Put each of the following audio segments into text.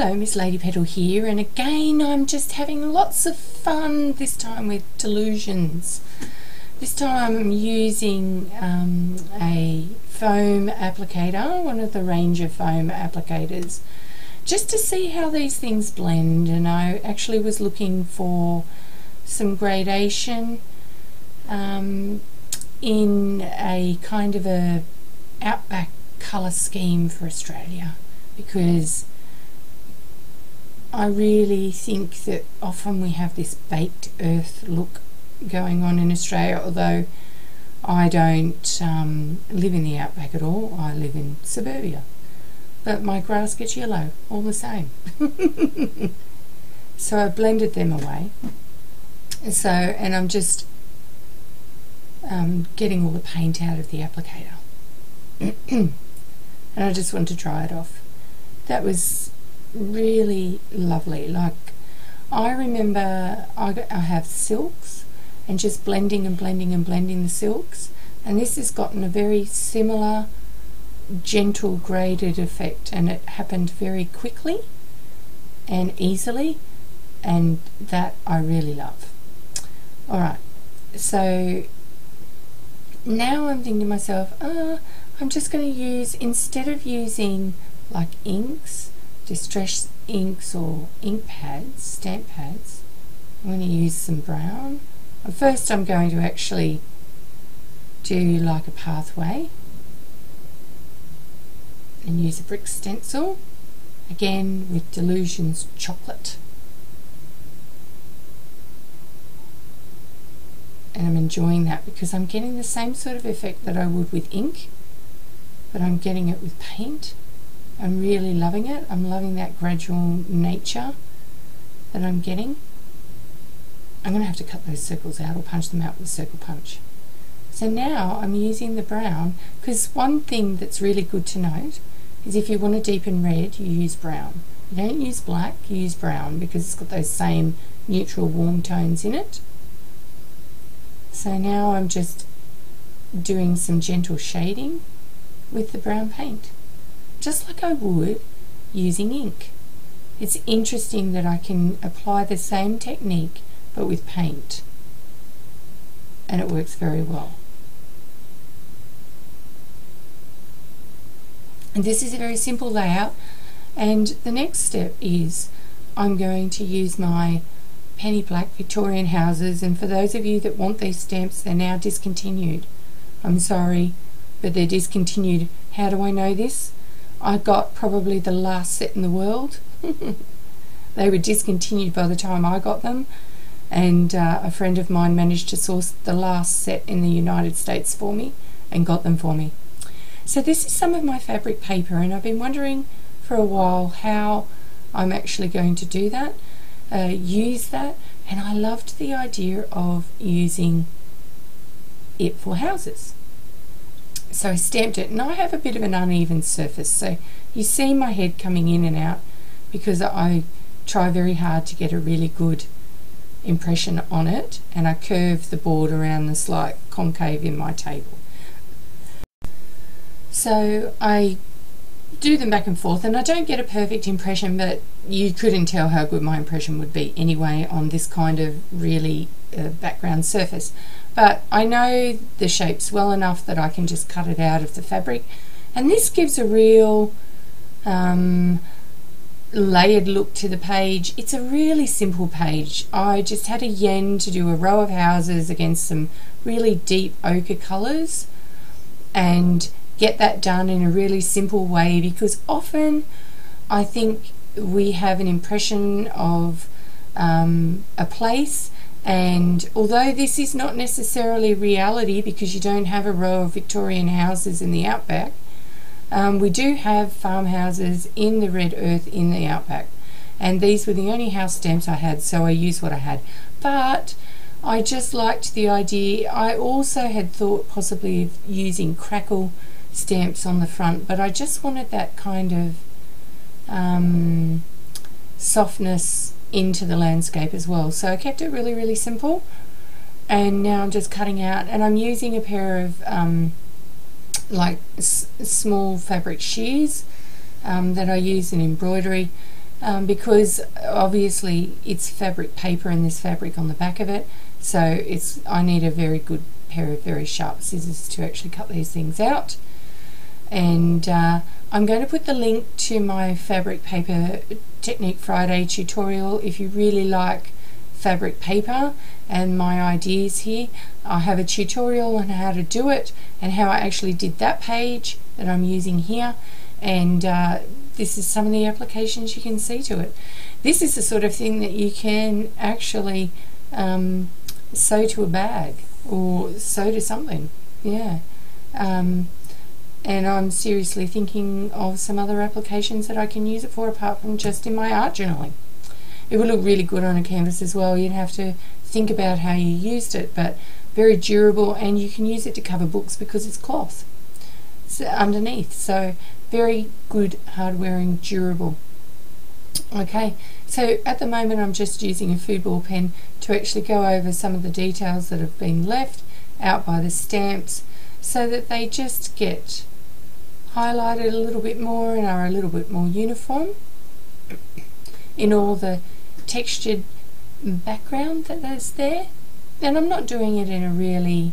Hello, Missladypetal here, and again I'm just having lots of fun, this time with delusions. This time I'm using a foam applicator, one of the range of foam applicators, just to see how these things blend. And I actually was looking for some gradation in a kind of a outback colour scheme for Australia, because I really think that often we have this baked earth look going on in Australia, although I don't live in the outback at all. I live in suburbia, but my grass gets yellow all the same. So I blended them away. And I'm just getting all the paint out of the applicator. And I just want to dry it off. That was really lovely. Like, I remember I have silks and just blending and blending and blending the silks, and this has gotten a very similar gentle graded effect, and it happened very quickly and easily, and that I really love. Alright, so now I'm thinking to myself, I'm just going to use, instead of using like inks, distress inks or ink pads, stamp pads, I'm going to use some brown. First I'm going to actually do like a pathway and use a brick stencil, again with Delusions chocolate. And I'm enjoying that because I'm getting the same sort of effect that I would with ink, but I'm getting it with paint. I'm really loving it. I'm loving that gradual nature that I'm getting. I'm going to have to cut those circles out or punch them out with a circle punch. So now I'm using the brown, because one thing that's really good to note is if you want to deepen red, you use brown. You don't use black, you use brown, because it's got those same neutral warm tones in it. So now I'm just doing some gentle shading with the brown paint, just like I would using ink. It's interesting that I can apply the same technique but with paint, and it works very well. And this is a very simple layout, and the next step is I'm going to use my penny black Victorian houses, and for those of you that want these stamps, they're now discontinued. I'm sorry, but they're discontinued. How do I know this? I got probably the last set in the world. They were discontinued by the time I got them, and a friend of mine managed to source the last set in the United States for me and got them for me. So this is some of my fabric paper, and I've been wondering for a while how I'm actually going to do that, use that, and I loved the idea of using it for houses. So I stamped it, and I have a bit of an uneven surface, so you see my head coming in and out because I try very hard to get a really good impression on it, and I curve the board around the slight concave in my table. So I do them back and forth, and I don't get a perfect impression, but you couldn't tell how good my impression would be anyway on this kind of really background surface. But I know the shapes well enough that I can just cut it out of the fabric, and this gives a real layered look to the page. It's a really simple page. I just had a yen to do a row of houses against some really deep ochre colours and get that done in a really simple way, because often I think we have an impression of a place, and although this is not necessarily reality because you don't have a row of Victorian houses in the outback, we do have farmhouses in the red earth in the outback, and these were the only house stamps I had, so I used what I had. But I just liked the idea. I also had thought possibly of using crackle stamps on the front, but I just wanted that kind of softness into the landscape as well, so I kept it really, really simple. And now I'm just cutting out, and I'm using a pair of like small fabric shears that I use in embroidery, because obviously it's fabric paper and there's fabric on the back of it, so I need a very good pair of very sharp scissors to actually cut these things out. And I'm going to put the link to my fabric paper Technique Friday tutorial if you really like fabric paper and my ideas here. I have a tutorial on how to do it and how I actually did that page that I'm using here, and this is some of the applications you can see to it. This is the sort of thing that you can actually sew to a bag or sew to something, yeah. And I'm seriously thinking of some other applications that I can use it for apart from just in my art journaling. It would look really good on a canvas as well. You'd have to think about how you used it, but very durable, and you can use it to cover books because it's cloth underneath, so very good, hard wearing, durable. Okay, so at the moment I'm just using a food ball pen to actually go over some of the details that have been left out by the stamps so that they just get highlighted a little bit more and are a little bit more uniform in all the textured background that is there. And I'm not doing it in a really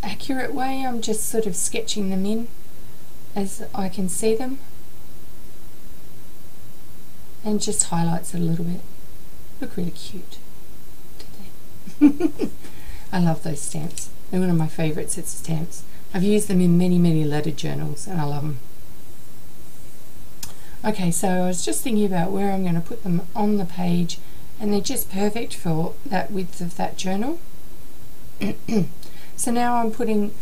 accurate way. I'm just sort of sketching them in as I can see them, and just highlights it a little bit. Look really cute, don't they? I love those stamps. They're one of my favourite sets of stamps. I've used them in many, many letter journals and I love them. Okay, so I was just thinking about where I'm going to put them on the page, and they're just perfect for that width of that journal. So now I'm putting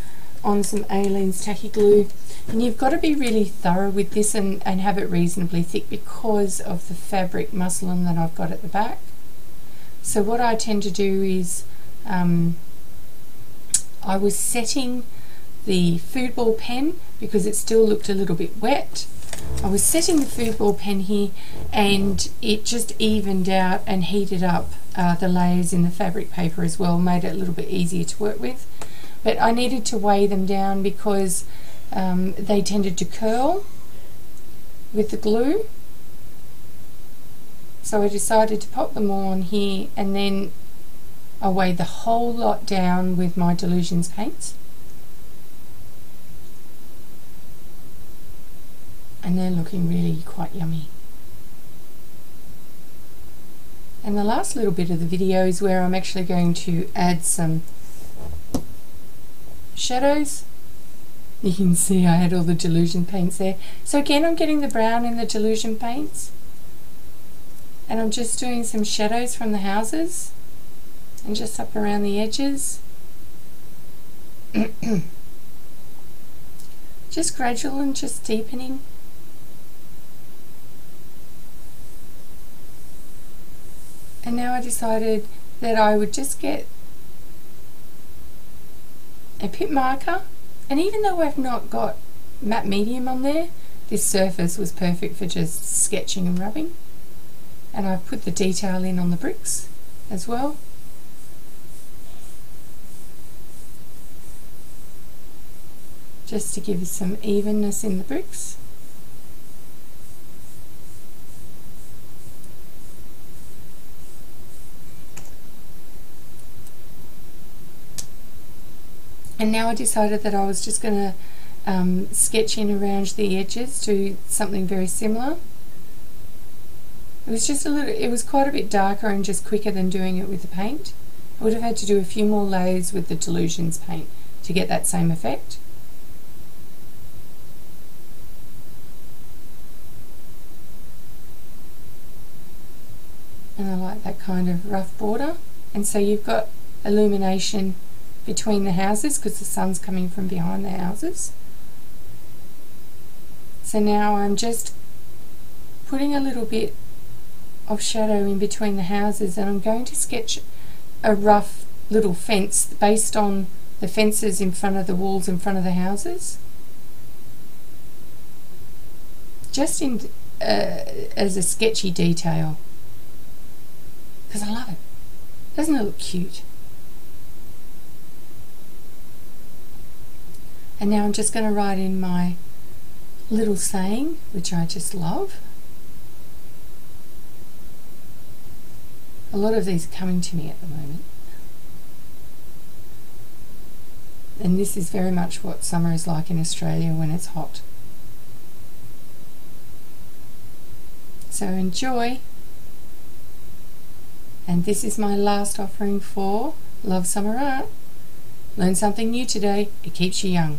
on some Aleene's tacky glue, and you've got to be really thorough with this and have it reasonably thick because of the fabric muslin that I've got at the back. So what I tend to do is I was setting the food ball pen because it still looked a little bit wet. I was setting the food ball pen here, and it just evened out and heated up the layers in the fabric paper as well, made it a little bit easier to work with. But I needed to weigh them down because they tended to curl with the glue. So I decided to pop them all on here, and then I weighed the whole lot down with my Delusions paints. And they're looking really quite yummy. And the last little bit of the video is where I'm actually going to add some shadows. You can see I had all the Delusion paints there. So again, I'm getting the brown in the Delusion paints, and I'm just doing some shadows from the houses and just up around the edges. Just gradual and just deepening. And now I decided that I would just get a pip marker, and even though I've not got matte medium on there, this surface was perfect for just sketching and rubbing. And I've put the detail in on the bricks as well. Just to give some evenness in the bricks. And now I decided that I was just going to sketch in around the edges, do something very similar. It was just it was quite a bit darker and just quicker than doing it with the paint. I would have had to do a few more layers with the Delusions paint to get that same effect. And I like that kind of rough border. And so you've got illumination between the houses because the sun's coming from behind the houses. So now I'm just putting a little bit of shadow in between the houses, and I'm going to sketch a rough little fence based on the fences in front of the walls in front of the houses, just in as a sketchy detail, because I love it. Doesn't it look cute? And now I'm just going to write in my little saying, which I just love. A lot of these are coming to me at the moment. And this is very much what summer is like in Australia when it's hot. So enjoy. And this is my last offering for Love Summer Art. Learn something new today. It keeps you young.